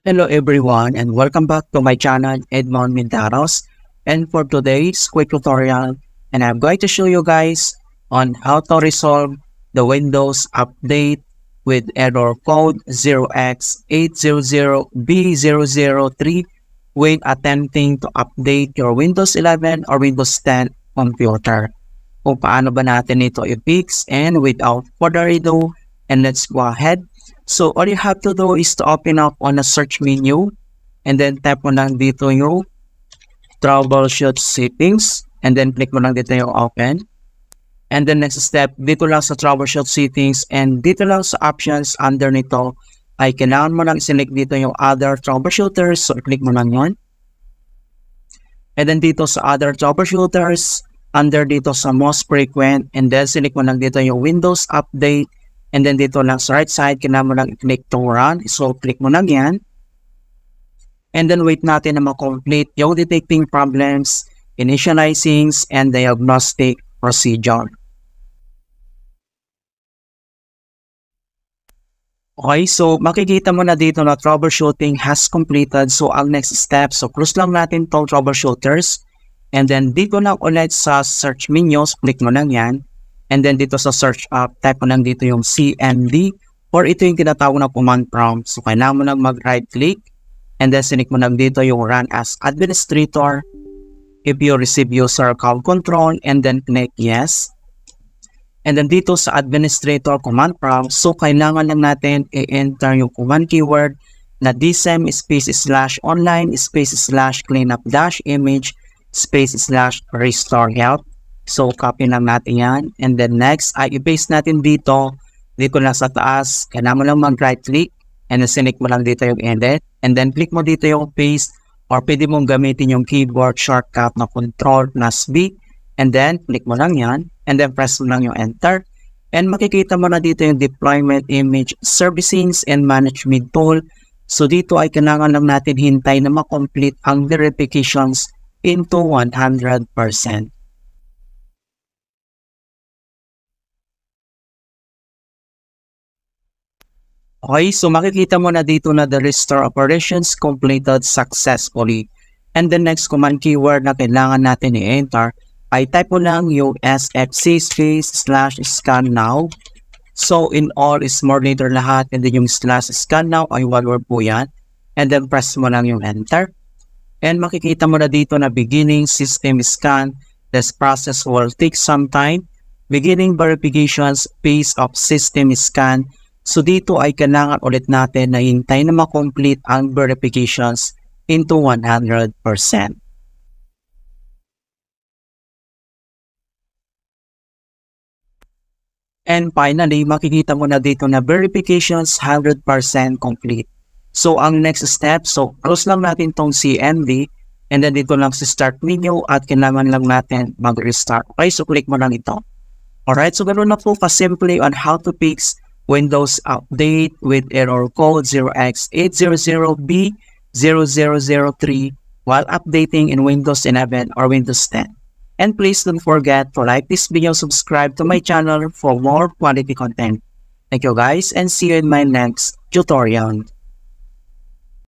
Hello everyone and welcome back to my channel Edmond Mintaros, and for today's quick tutorial, and I'm going to show you guys on how to resolve the Windows update with error code 0x800B003 when attempting to update your Windows 11 or Windows 10 computer. Kung paano ba natin ito i-fix, and without further ado, and let's go ahead. So all you have to do is to open up on a search menu and then tap mo lang dito yung troubleshoot settings and then click mo lang dito yung open. And then next step, dito lang sa troubleshoot settings and dito lang sa options under nito ay kailangan mo lang select dito yung other troubleshooters. So click mo lang yun. And then dito sa other troubleshooters, under dito sa most frequent, and then select mo lang dito yung Windows update. And then dito lang sa right side, kailangan mo lang i-click to run. So, click mo lang yan. And then wait natin na ma-complete yung detecting problems, initializings, and diagnostic procedure. Okay, so makikita mo na dito na troubleshooting has completed. So, ang next step, so close lang natin tong troubleshooters. And then dito lang ulit sa search menus, click mo lang yan. And then dito sa search up, type mo lang dito yung CMD or ito yung tinatawag na command prompt. So kailangan mo lang mag-right click and then select mo lang dito yung run as administrator if you receive user account control and then click yes. And then dito sa administrator command prompt, so kailangan lang natin i-enter yung command keyword na dsem /online /cleanup-image /restore help. So, copy lang natin yan. And then next, ay i-paste natin dito lang sa taas. Kailangan mo lang mag-right click and then select mo lang dito yung edit. And then click mo dito yung paste or pwede mong gamitin yung keyboard shortcut na Ctrl+V. And then, click mo lang yan. And then press mo lang yung enter. And makikita mo na dito yung deployment image servicings and management tool. So, dito ay kailangan lang natin hintay na ma-complete ang verifications into 100%. Okay, so makikita mo na dito na the restore operations completed successfully. And the next command keyword na kailangan natin i-enter ay type mo lang yung sfc /scan now. So in all is more later lahat, and then yung /scan now ay one word po yan. And then press mo lang yung enter. And makikita mo na dito na beginning system scan. This process will take some time. Beginning verifications phase of system scan. So dito ay kailangan ulit natin na hintay na ma-complete ang verifications into 100%. And finally, makikita mo na dito na verifications 100% complete. So ang next step, so close lang natin tong CMD and then dito lang sa start menu at kailangan lang natin mag-restart. Okay, so click mo lang ito. Alright, so ganoon na po ka-simple on how to fix Windows update with error code 0x800B0003 while updating in Windows 11 or Windows 10. And please don't forget to like this video, subscribe to my channel for more quality content. Thank you guys and see you in my next tutorial.